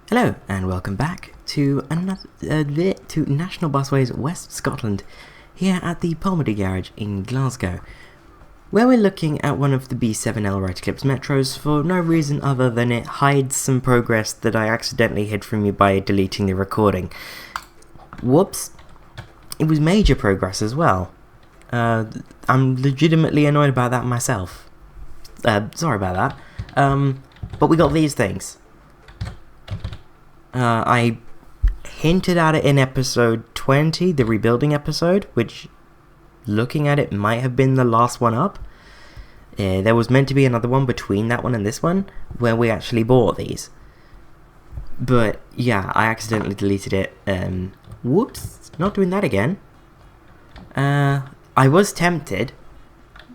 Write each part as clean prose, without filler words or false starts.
Hello and welcome back to National Busways West Scotland, here at the Polmedy Garage in Glasgow, where we're looking at one of the B7L Right Eclipse Metros for no reason other than it hides some progress that I accidentally hid from you by deleting the recording. Whoops. It was major progress as well. I'm legitimately annoyed about that myself. Sorry about that. But we got these things. I hinted at it in episode 20, the rebuilding episode, which, looking at it, might have been the last one up. There was meant to be another one between that one and this one, where we actually bought these. But, yeah, I accidentally deleted it. Whoops, not doing that again. I was tempted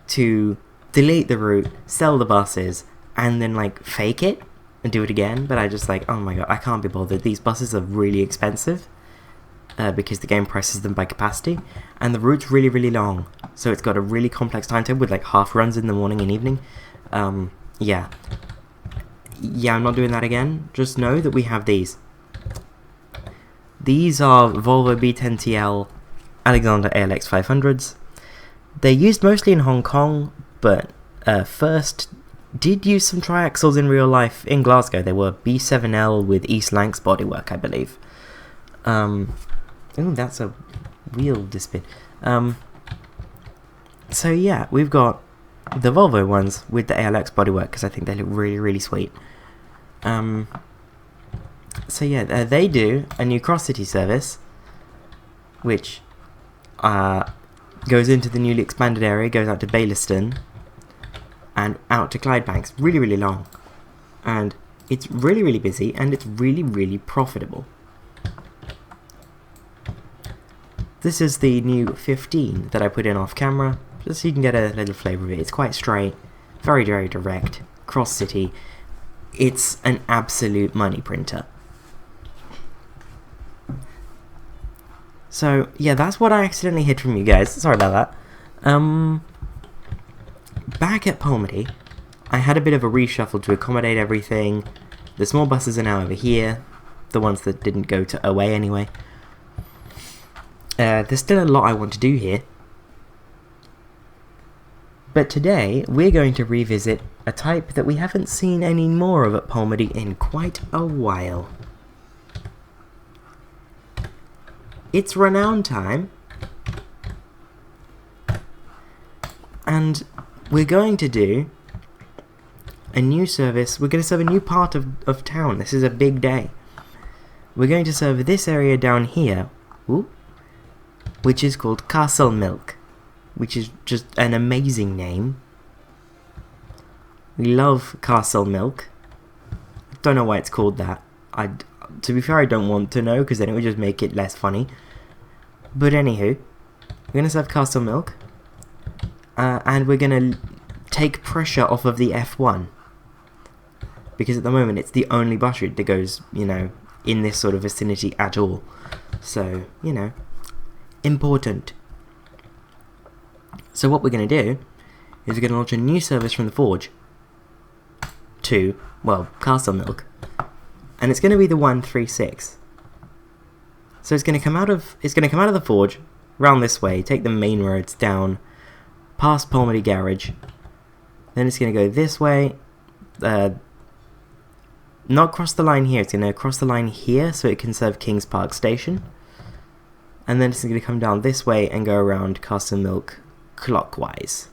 to delete the route, sell the buses, and then, fake it and do it again, but I just oh my god, I can't be bothered. These buses are really expensive, because the game prices them by capacity, and the route's really, really long, so it's got a really complex timetable with half runs in the morning and evening. Yeah, I'm not doing that again. Just know that we have these. These are Volvo B10TL Alexander ALX 500s. They're used mostly in Hong Kong, but first did use some triaxles in real life in Glasgow. They were B7L with East Lancs bodywork, I believe. Oh, that's a wheel dispin. So yeah, we've got the Volvo ones with the ALX bodywork because I think they look really, really sweet. So yeah, they do a new cross-city service, which goes into the newly expanded area, goes out to Bridgeton, and out to Clydebanks. Really, really long. And it's really, really busy, and it's really, really profitable. This is the new 15 that I put in off camera, just so you can get a little flavour of it. It's quite straight, very, very direct, cross-city. It's an absolute money printer. So, yeah, that's what I accidentally hid from you guys. Sorry about that. Back at Polmedy, I had a bit of a reshuffle to accommodate everything. The small buses are now over here, the ones that didn't go to OA anyway. There's still a lot I want to do here. But today, we're going to revisit a type that we haven't seen any more of at Polmedy in quite a while. It's Renown time, and we're going to do a new service. We're going to serve a new part of town. This is a big day. We're going to serve this area down here, which is called Castlemilk, which is just an amazing name. We love Castlemilk. I don't know why it's called that. To be fair, I don't want to know, because then it would just make it less funny. But anywho, we're going to serve Castlemilk, and we're going to take pressure off of the F1. Because at the moment, it's the only bus route that goes, in this sort of vicinity at all. So, important. So what we're going to do is we're going to launch a new service from the Forge to, Castlemilk. And it's going to be the 136. So it's going to come out of the Forge, round this way, take the main roads down, past Polmedy Garage. Then it's going to go this way, not cross the line here, it's going to cross the line here so it can serve Kings Park Station. And then it's going to come down this way and go around Castlemilk clockwise.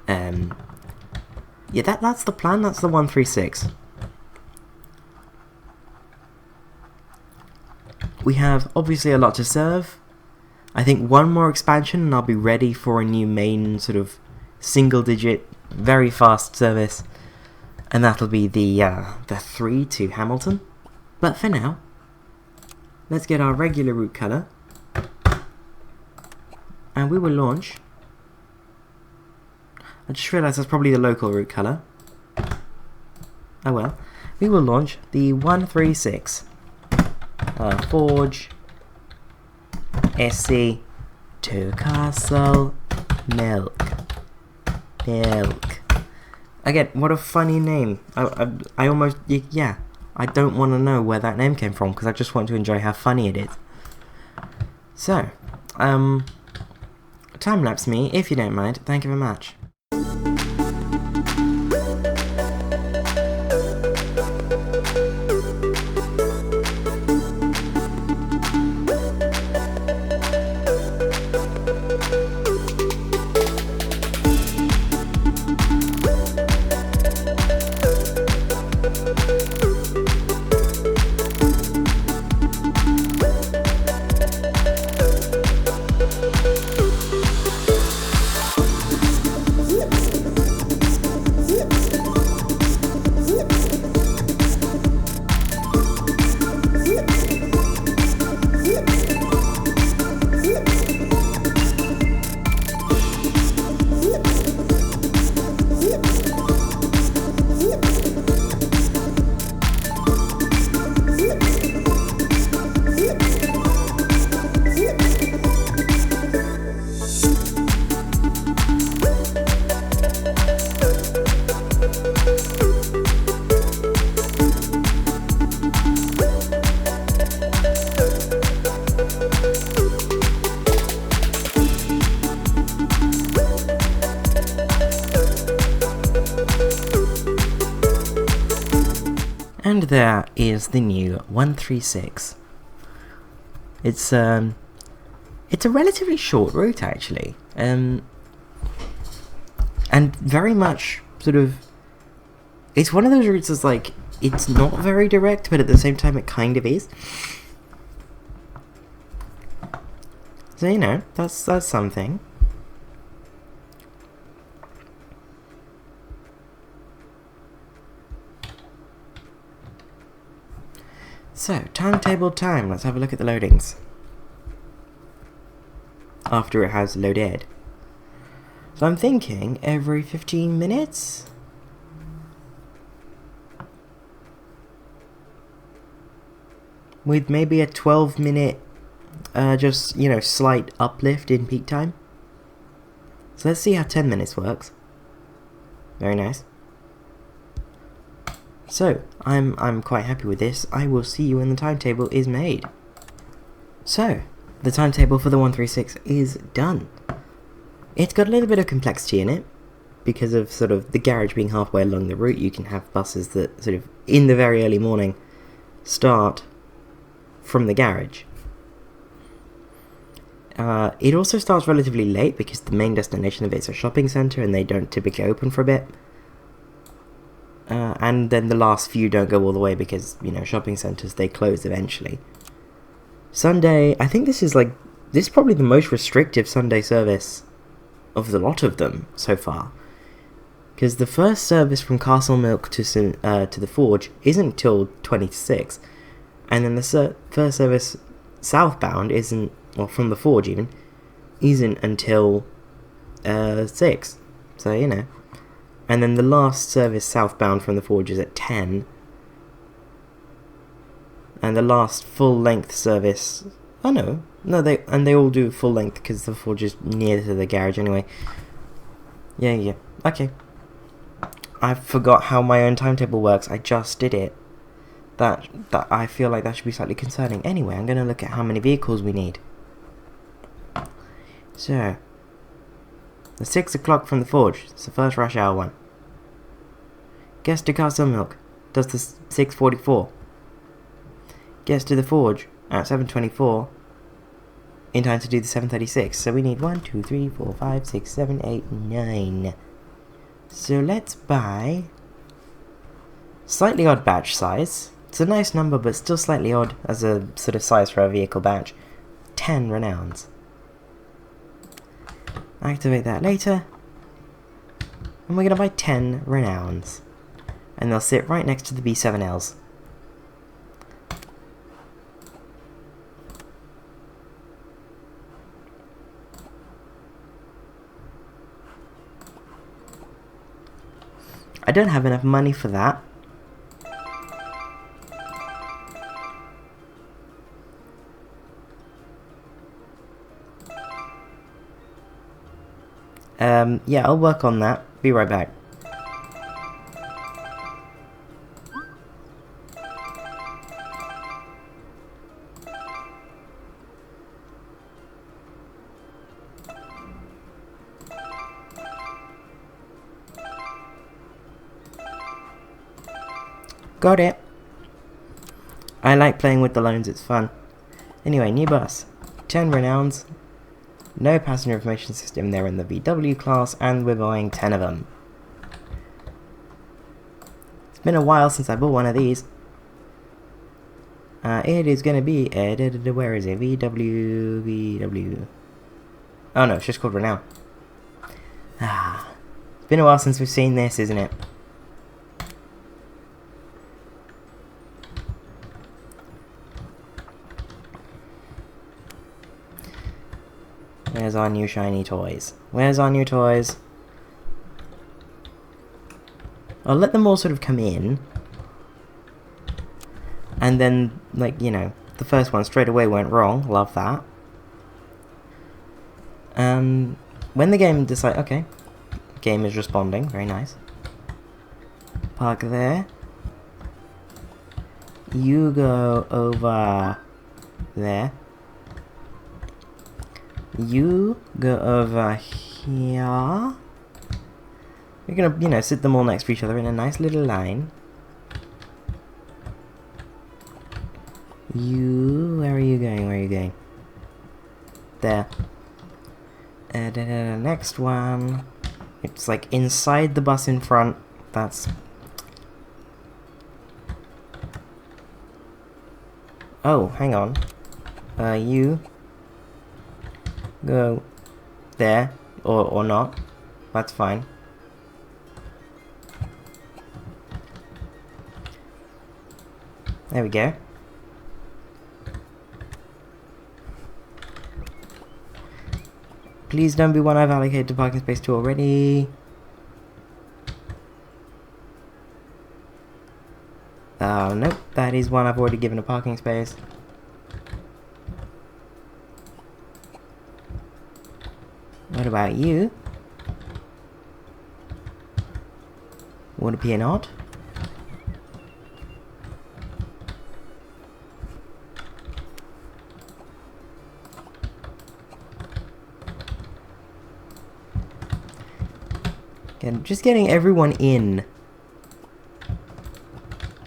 Yeah, that's the plan, that's the 136. We have obviously a lot to serve. I think one more expansion and I'll be ready for a new main sort of single digit, very fast service. And that'll be the 3 to Hamilton. But for now, let's get our regular route colour. And we will launch. I just realised that's probably the local route colour. Oh well. We will launch the 136. Forge SC to Castlemilk. Again, what a funny name. I almost, yeah. I don't want to know where that name came from, because I just want to enjoy how funny it is. So, time-lapse me, if you don't mind. Thank you very much. And there is the new 136. It's a relatively short route actually, and very much sort of, it's one of those routes that's like, it's not very direct, but at the same time it kind of is. So, you know, that's something. So, timetable time. Let's have a look at the loadings after it has loaded. So I'm thinking every 15 minutes? With maybe a 12-minute, just, you know, slight uplift in peak time. So let's see how 10 minutes works. Very nice. So, I'm quite happy with this. I will see you when the timetable is made. So, the timetable for the 136 is done. It's got a little bit of complexity in it, because of sort of the garage being halfway along the route. You can have buses that sort of, in the very early morning, start from the garage. It also starts relatively late, because the main destination of it is a shopping centre, and they don't typically open for a bit. And then the last few don't go all the way because, you know, shopping centres, they close eventually. Sunday, I think this is probably the most restrictive Sunday service of the lot of them so far. Because the first service from Castlemilk to the Forge isn't till 20 to 6. And then the first service southbound isn't, or from the Forge even, isn't until 6. So, you know. And then the last service southbound from the Forge is at 10. And the last full-length service... Oh, no, they all do full-length because the Forge is near to the garage anyway. Yeah, okay. I forgot how my own timetable works. I just did it. That I feel like that should be slightly concerning. Anyway, I'm going to look at how many vehicles we need. So, the 6 o'clock from the Forge. It's the first rush hour one. Gets to Castlemilk. Does the 6:44. Gets to the Forge at 7:24. In time to do the 7:36. So we need 1, 2, 3, 4, 5, 6, 7, 8, 9. So let's buy... Slightly odd batch size. It's a nice number, but still slightly odd as a sort of size for a vehicle batch. 10 Renowns. Activate that later. And we're going to buy 10 Renowns. And they'll sit right next to the B7Ls. I don't have enough money for that. Yeah, I'll work on that. Be right back. Got it. I like playing with the loans, it's fun. Anyway, new bus. 10 Renowns. No passenger information system, they're in the VW class, and we're buying 10 of them. It's been a while since I bought one of these. It is going to be, where is it? VW. Oh no, it's just called Renown. It's been a while since we've seen this, isn't it? Where's our new shiny toys? Where's our new toys? I'll let them all sort of come in. And then, like, you know, the first one straight away went wrong. Love that. When the game decides... Okay. Game is responding. Very nice. Park there. You go over there. You go over here. We're gonna, you know, sit them all next to each other in a nice little line. Where are you going? Where are you going? There. Next one. It's like inside the bus in front. That's... Oh, hang on. You go there, or not. That's fine. There we go. Please don't be one I've allocated parking space to already. Oh, nope, that is one I've already given a parking space. What about you? Would it be an odd? Again, just getting everyone in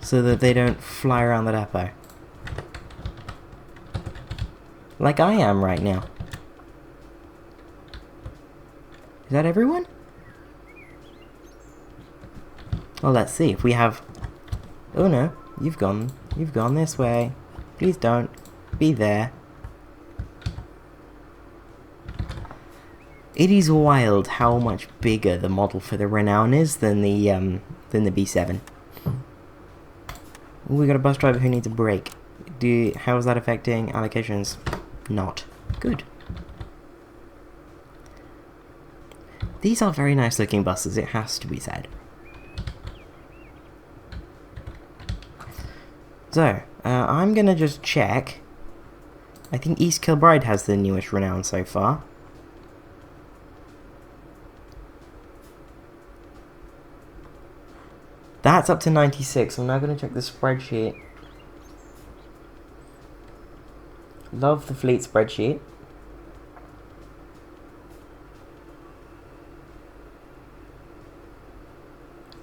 so that they don't fly around the depot. Like I am right now. Is that everyone? Well, let's see if we have... Oh no, you've gone this way. Please don't be there. It is wild how much bigger the model for the Renown is than the B7. Ooh, we got a bus driver who needs a break. How is that affecting allocations? Not. Good. These are very nice looking buses, it has to be said. So, I'm gonna just check. I think East Kilbride has the newest Renown so far. That's up to 96. I'm now going to check the spreadsheet. Love the fleet spreadsheet.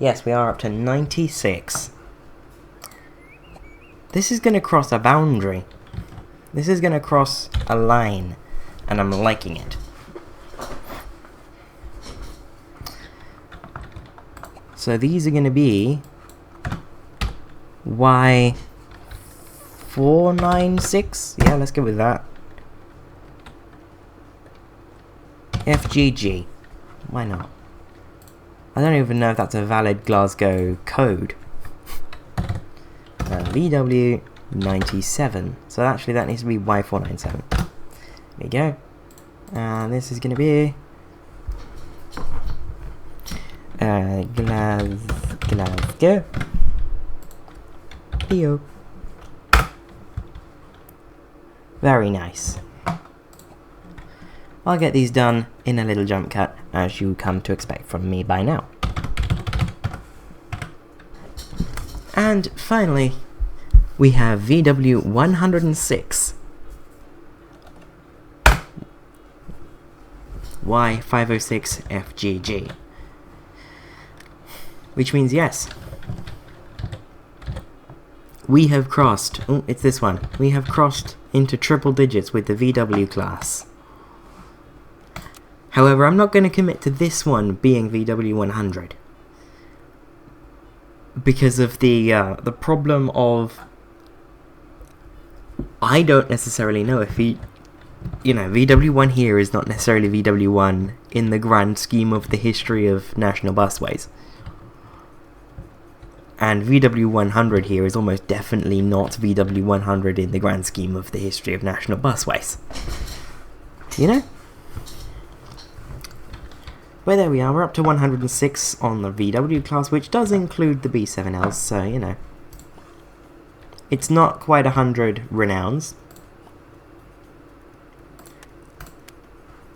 Yes, we are up to 96. This is going to cross a boundary. This is going to cross a line. And I'm liking it. So these are going to be Y496. Yeah, let's go with that. FGG. Why not? I don't even know if that's a valid Glasgow code. VW97. So actually that needs to be Y497. There you go. And this is going to be... Glasgow. Theo. Very nice. I'll get these done in a little jump cut, as you come to expect from me by now. And finally, we have VW106. Y506FGG. Which means yes. we have crossed... Oh, it's this one. We have crossed into triple digits with the VW class. However, I'm not going to commit to this one being VW 100. Because of the problem of... I don't necessarily know if VW1 here is not necessarily VW1 in the grand scheme of the history of National Busways. And VW100 here is almost definitely not VW100 in the grand scheme of the history of National Busways. You know? But there we are, we're up to 106 on the VW class, which does include the B7Ls, so, you know. It's not quite 100 Renowns.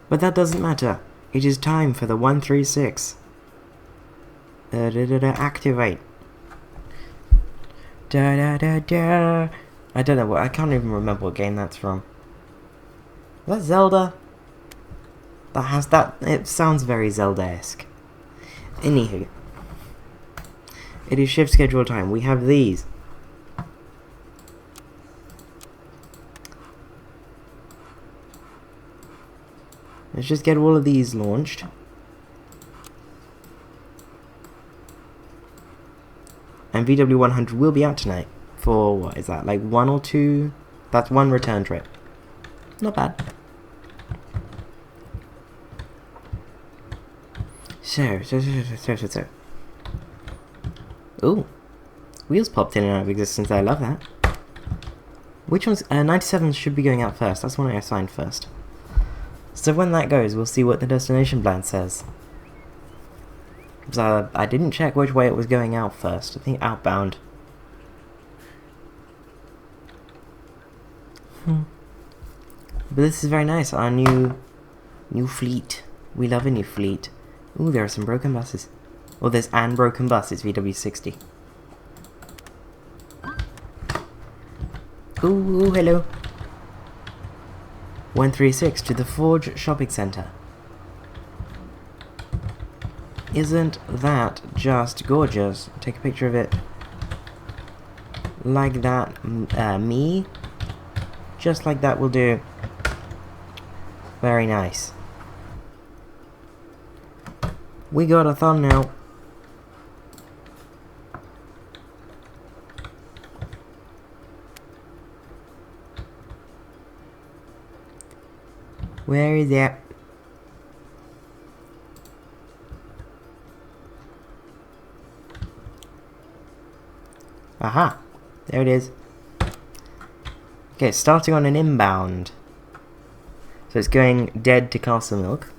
But that doesn't matter. It is time for the 136. Activate. I don't know I can't even remember what game that's from. Is that Zelda? It sounds very Zelda-esque. Anywho. It is shift schedule time. We have these. Let's just get all of these launched. And VW100 will be out tonight for, what is that, like 1 or 2? That's 1 return trip. Not bad. So. Ooh. Wheels popped in and out of existence, I love that. Which one's, 97 should be going out first, that's one I assigned first. So when that goes, we'll see what the destination plan says. So I didn't check which way it was going out first. I think outbound. But this is very nice. Our new fleet. We love a new fleet. Ooh, there are some broken buses. Oh, there's an broken bus. It's VW60. Ooh, hello. 136 to the Forge Shopping Centre. Isn't that just gorgeous? Take a picture of it. Like that, me. Just like that will do. Very nice. We got a thumbnail. Where is it? Aha! There it is. Okay, starting on an inbound. So it's going dead to Castlemilk.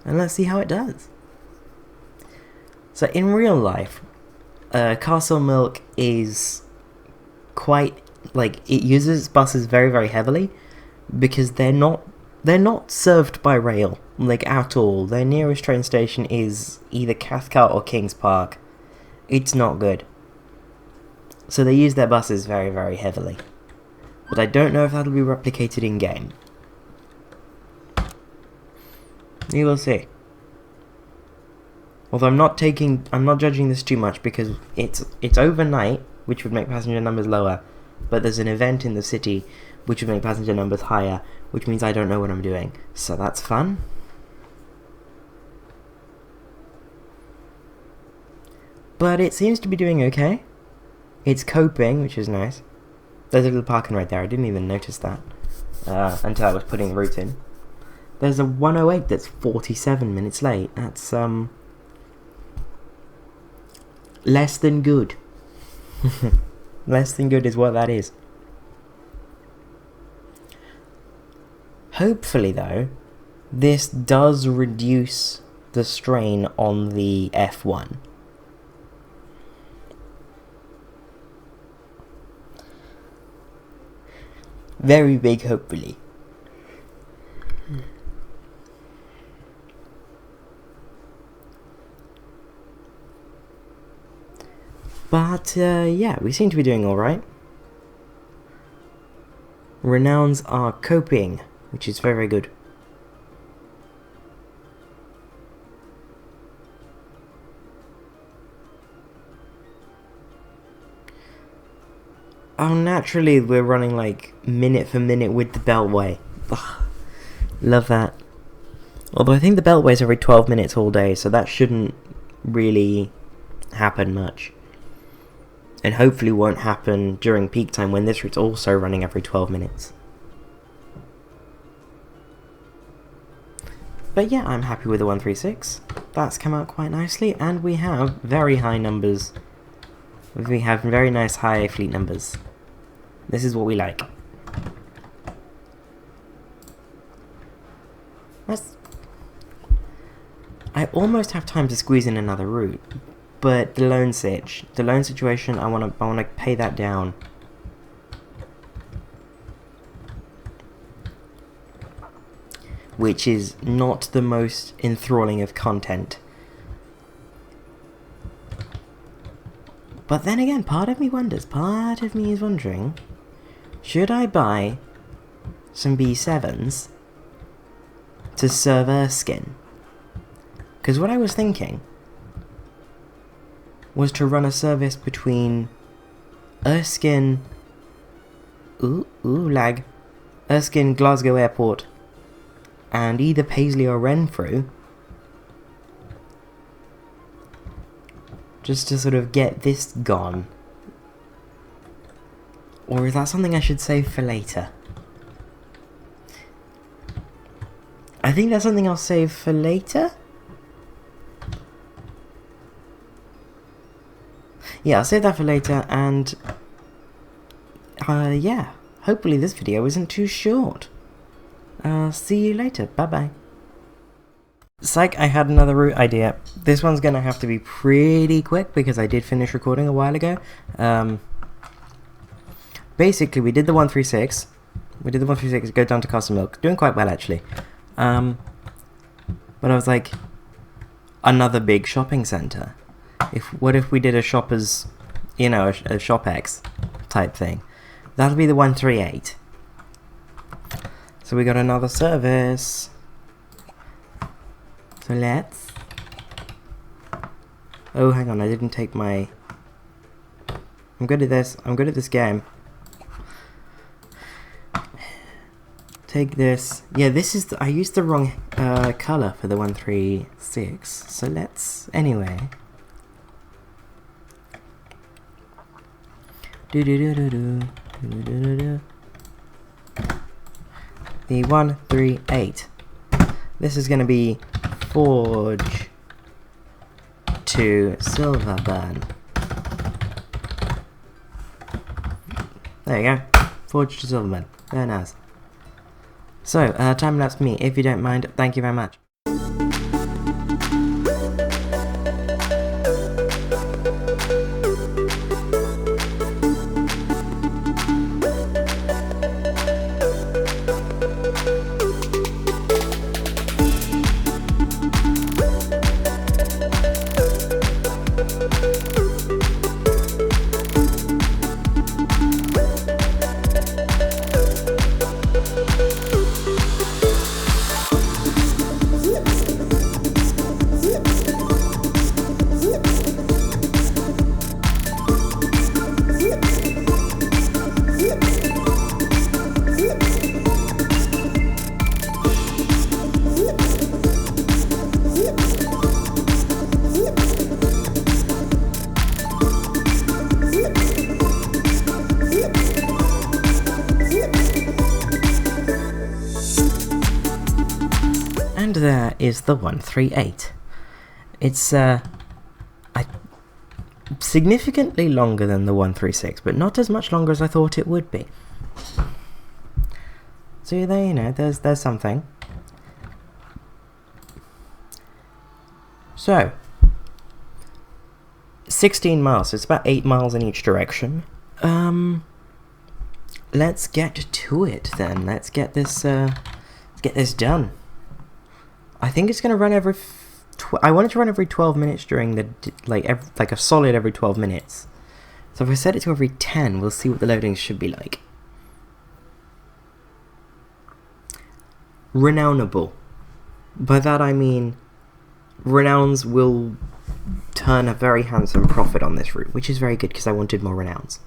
And let's see how it does. So in real life, Castlemilk is quite, like, it uses buses very, very heavily because they're not served by rail, like, at all. Their nearest train station is either Cathcart or Kings Park. It's not good. So they use their buses very, very heavily. But I don't know if that'll be replicated in-game. You will see. Although I'm not judging this too much because it's overnight, which would make passenger numbers lower, but there's an event in the city which would make passenger numbers higher, which means I don't know what I'm doing. So that's fun. But it seems to be doing okay. It's coping, which is nice. There's a little parking right there. I didn't even notice that until I was putting route in. There's a 108 that's 47 minutes late. That's less than good. Less than good is what that is. Hopefully, though, this does reduce the strain on the F1. Very big, hopefully. But, yeah, we seem to be doing alright. Renowns are coping, which is very, very good. Oh, naturally we're running like minute for minute with the Beltway. Ugh, love that. Although I think the Beltway's every 12 minutes all day, so that shouldn't really happen much. And hopefully won't happen during peak time when this route's also running every 12 minutes. But yeah, I'm happy with the 136. That's come out quite nicely, and we have very high numbers. We have very nice high fleet numbers. This is what we like. I almost have time to squeeze in another route, but the loan situation, I wanna pay that down. Which is not the most enthralling of content. But then again, part of me is wondering, should I buy some B7s to serve Erskine? Because what I was thinking was to run a service between Erskine, Erskine, Glasgow Airport, and either Paisley or Renfrew, just to sort of get this gone. Or is that something I should save for later? I think that's something I'll save for later. Yeah, I'll save that for later, and yeah, hopefully this video isn't too short. See you later, bye bye. Psych, I had another route idea. This one's gonna have to be pretty quick because I did finish recording a while ago. Basically, we did the 136. Go down to Castlemilk. Doing quite well, actually. But I was like, another big shopping centre. What if we did a Shoppers, a ShopX type thing? That'll be the 138. So we got another service. So let's... Oh, hang on, I didn't take my... I'm good at this game. Take this. Yeah, this is... I used the wrong colour for the 136. So let's... Anyway. The 138. This is going to be Forge to Silverburn. There you go. Forge to Silverburn. Very nice. So, time lapse me, if you don't mind. Thank you very much. And there is the 138. It's significantly longer than the 136, but not as much longer as I thought it would be. So there, there's something. So 16 miles, so it's about 8 miles in each direction. Let's get to it then. Let's get this done. I think it's gonna run every. I want it to run every 12 minutes during the like a solid every 12 minutes. So if I set it to every 10, we'll see what the loadings should be like. Renownable. By that I mean, Renowns will turn a very handsome profit on this route, which is very good because I wanted more Renowns.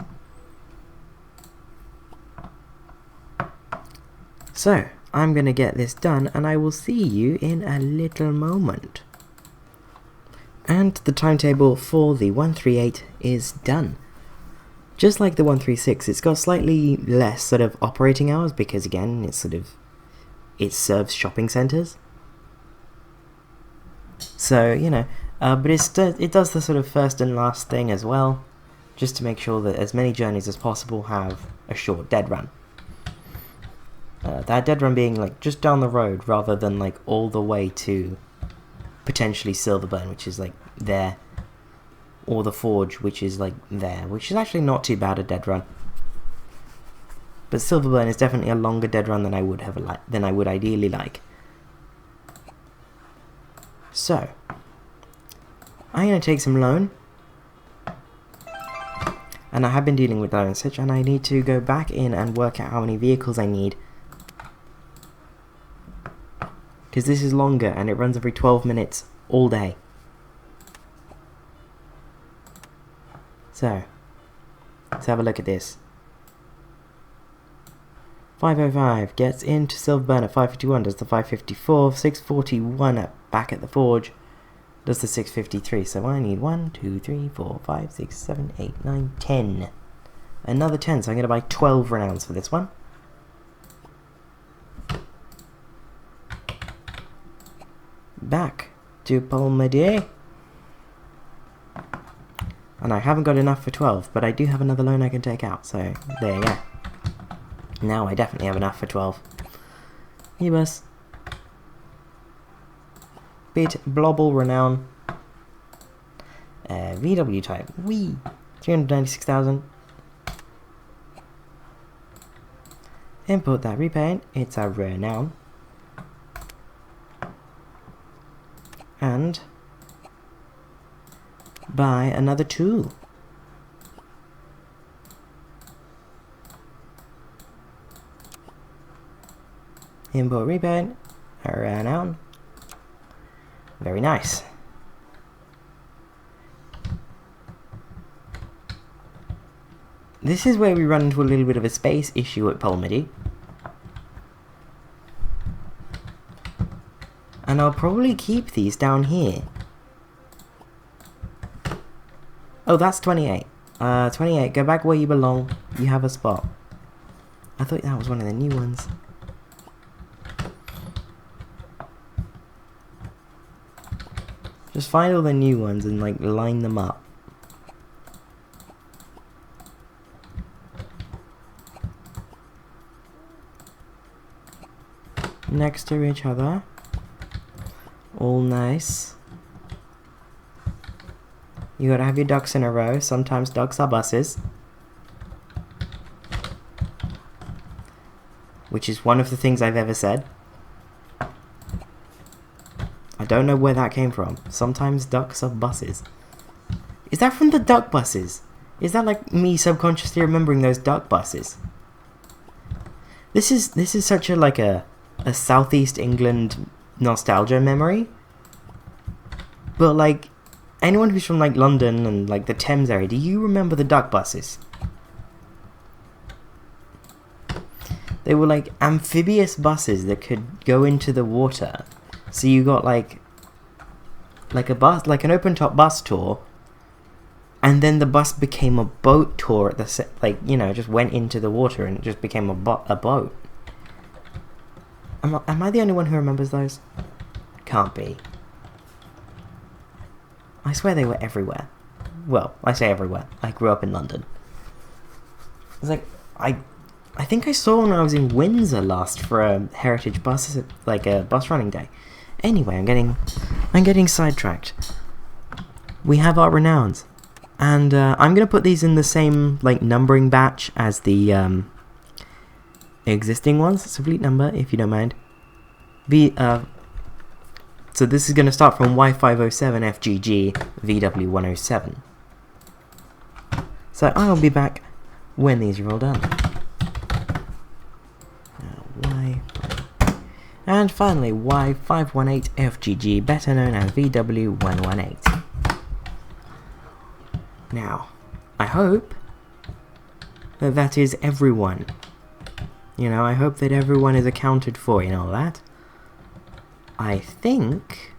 So, I'm going to get this done, and I will see you in a little moment. And the timetable for the 138 is done. Just like the 136, it's got slightly less sort of operating hours because again, it serves shopping centres. So, you know, but it does the sort of first and last thing as well, just to make sure that as many journeys as possible have a short dead run. That dead run being like just down the road rather than like all the way to potentially Silverburn, which is like there, or the Forge, which is like there, which is actually not too bad a dead run. But Silverburn is definitely a longer dead run than I would ideally like. So, I'm going to take some loan, and I have been dealing with loan and such, and I need to go back in and work out how many vehicles I need, because this is longer and it runs every 12 minutes all day. So, let's have a look at this. 505 gets into Silverburn at 551, does the 554, 641 back at the Forge, does the 653. So I need 1, 2, 3, 4, 5, 6, 7, 8, 9, 10. Another 10, so I'm going to buy 12 Renowns for this one. Back to Palmedier. And I haven't got enough for 12, but I do have another loan I can take out, so there you go. Now I definitely have enough for 12. Ebus. B10BLE Renown. VW type. Wee. 396,000. Import that repaint. It's a Renown. And buy another 2. Import repaint. A Renown. Very nice. This is where we run into a little bit of a space issue at Palmedy. And I'll probably keep these down here. Oh, that's 28. 28, go back where you belong. You have a spot. I thought that was one of the new ones. Just find all the new ones and like line them up. Next to each other. All nice. You gotta have your ducks in a row. Sometimes ducks are buses. Which is one of the things I've ever said. I don't know where that came from. Sometimes ducks are buses. Is that from the duck buses? Is that like me subconsciously remembering those duck buses? This is such a like a Southeast England nostalgia memory. But like anyone who's from like London and like the Thames area, do you remember the duck buses? They were like amphibious buses that could go into the water. So you got like a bus, like an open top bus tour, and then the bus became a boat tour at the like, you know, just went into the water and it just became a boat. Am I the only one who remembers those? Can't be. I swear they were everywhere. Well, I say everywhere. I grew up in London. It's like I think I saw one when I was in Windsor last for a heritage bus, like a bus running day. Anyway, I'm getting sidetracked. We have our Renowns, and I'm gonna put these in the same like numbering batch as the existing ones. So fleet number, if you don't mind. So this is gonna start from Y507 FGG VW107. So I'll be back when these are all done. And finally, Y518 FGG, better known as VW118. Now, I hope that is everyone. You know, I hope that everyone is accounted for and all that. I think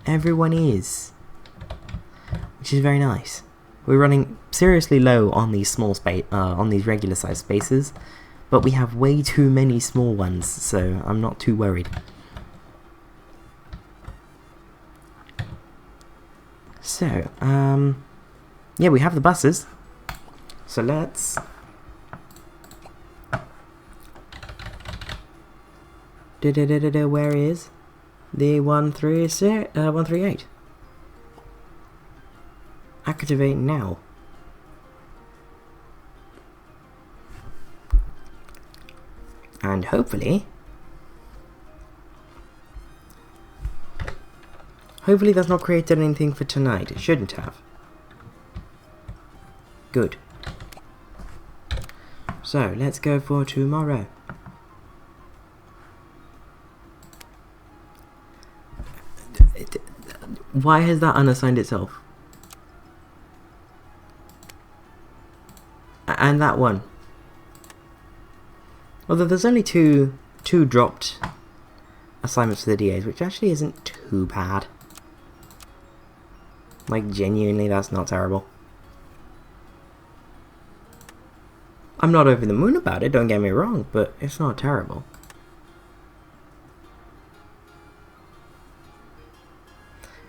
everyone is, which is very nice. We're running seriously low on these on these regular size spaces, but we have way too many small ones, so I'm not too worried. So, yeah, we have the buses. So let's where is the 138? Activate now. And hopefully that's not created anything for tonight. It shouldn't have. Good. So let's go for tomorrow. Why has that unassigned itself? And that one. Although there's only two dropped assignments for the DAs, which actually isn't too bad. Like, genuinely, that's not terrible. I'm not over the moon about it, don't get me wrong, but it's not terrible.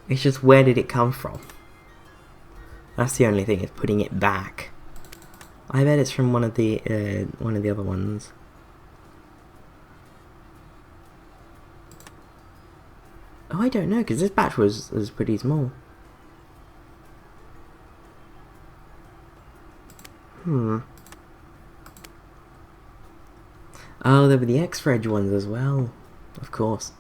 It's just, where did it come from? That's the only thing, is putting it back. I bet it's from one of the other ones. Oh, I don't know, because this batch was pretty small. Oh, there were the X-Reg ones as well, of course.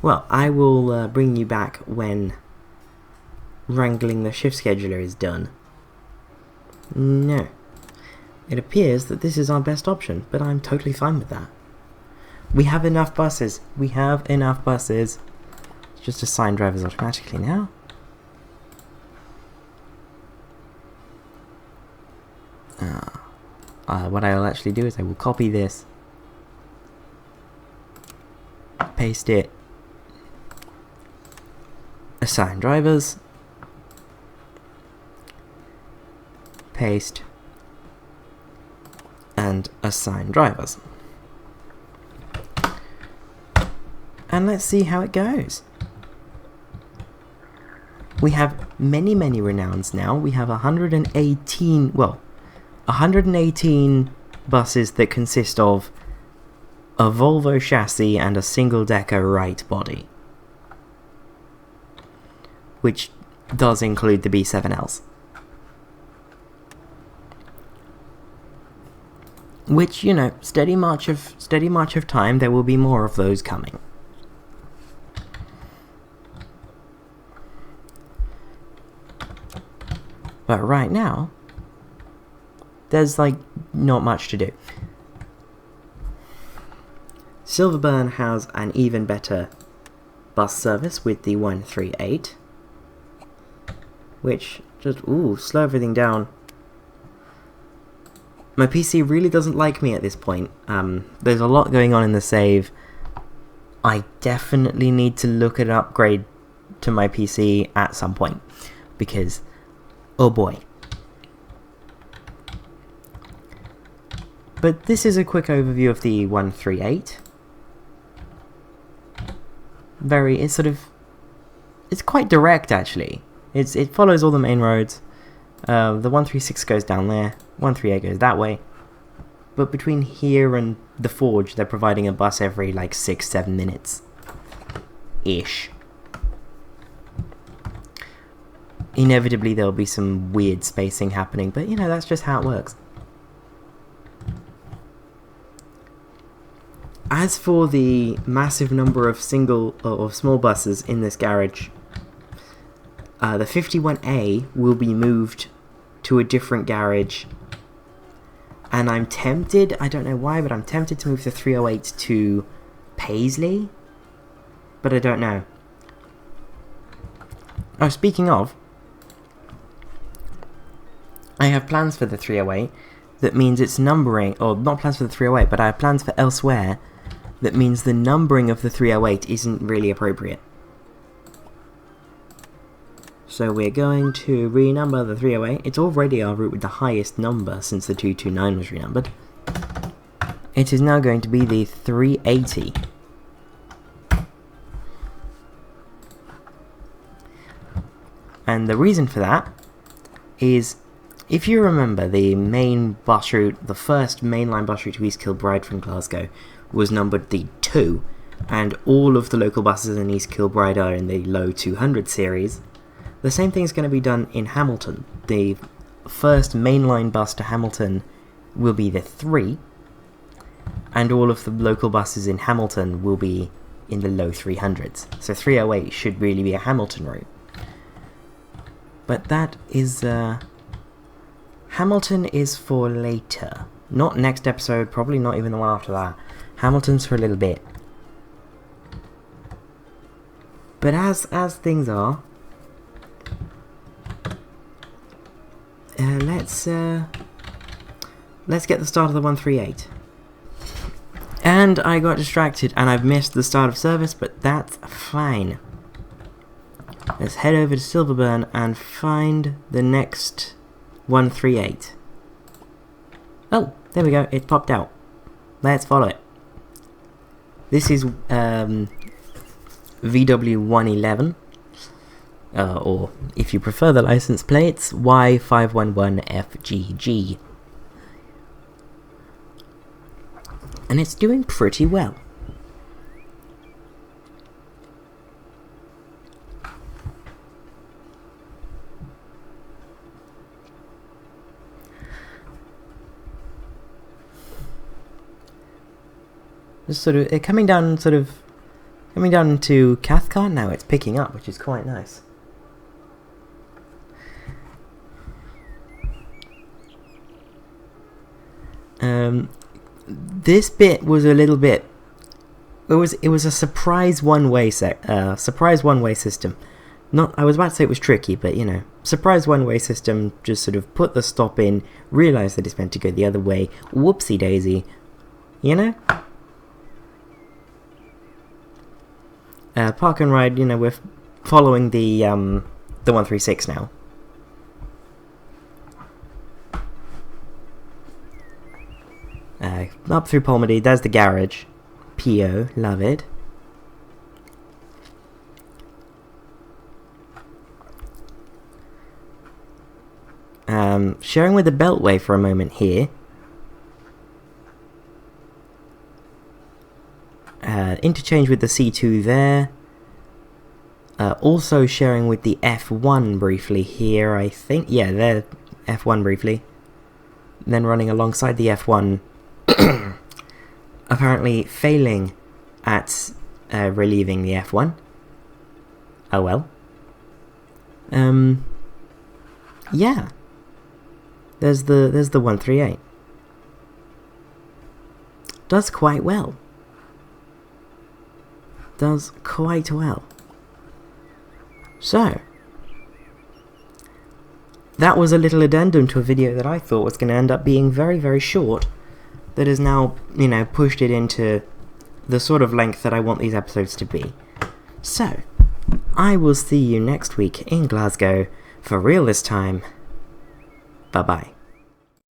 Well, I will bring you back when wrangling the shift scheduler is done. No. It appears that this is our best option, but I'm totally fine with that. We have enough buses. We have enough buses. Just assign drivers automatically now. What I'll actually do is I will copy this, paste it, assign drivers, paste, and assign drivers. And let's see how it goes. We have many Renowns now. We have 118, well, 118 buses that consist of a Volvo chassis and a single-decker right body, which does include the B7Ls. Which, you know, steady march of time, there will be more of those coming. But right now, there's like not much to do. Silverburn has an even better bus service with the 138, which just slow everything down. My PC really doesn't like me at this point. There's a lot going on in the save. I definitely need to look at an upgrade to my PC at some point, because oh boy. But this is a quick overview of the 138. It's quite direct actually. It follows all the main roads. The 136 goes down there, 138 goes that way. But between here and the Forge, they're providing a bus every like 6-7 minutes. Ish. Inevitably there'll be some weird spacing happening, but you know, that's just how it works. As for the massive number of small buses in this garage, the 51A will be moved to a different garage, and I'm tempted, I don't know why, but I'm tempted to move the 308 to Paisley, but I don't know. Oh, speaking of, I have plans for the 308 that means its numbering, or not plans for the 308, but I have plans for elsewhere that means the numbering of the 308 isn't really appropriate. So we're going to renumber the 308. It's already our route with the highest number since the 229 was renumbered. It is now going to be the 380. And the reason for that is, if you remember, the main bus route, the first mainline bus route to East Kilbride from Glasgow was numbered the 2, and all of the local buses in East Kilbride are in the low 200 series. The same thing is going to be done in Hamilton. The first mainline bus to Hamilton will be the 3, and all of the local buses in Hamilton will be in the low 300s. So 308 should really be a Hamilton route. But that is, Hamilton is for later. Not next episode, probably not even the one after that. Hamilton's for a little bit. But as things are, let's get the start of the 138. And I got distracted and I've missed the start of service, but that's fine. Let's head over to Silverburn and find the next 138. Oh, there we go, it popped out. Let's follow it. This is VW111, or if you prefer the license plates, Y511FGG. And it's doing pretty well. Just sort of coming down into Cathcart now. It's picking up, which is quite nice. This bit was a little bit. It was a surprise one-way system. I was about to say it was tricky, but you know, surprise one-way system. Just sort of put the stop in, realize that it's meant to go the other way. Whoopsie daisy, you know. Park and ride. You know, we're following the 136 now. Up through Polmady, there's the garage. PO, love it. Sharing with the Beltway for a moment here. Interchange with the C2 there. Also sharing with the F1 briefly here, I think. Yeah, there, F1 briefly. Then running alongside the F1. Apparently failing at relieving the F1. Oh well. Yeah. There's the 138. Does quite well. Does quite well. So, that was a little addendum to a video that I thought was going to end up being very, very short, that has now, you know, pushed it into the sort of length that I want these episodes to be. So, I will see you next week in Glasgow, for real this time. Bye-bye.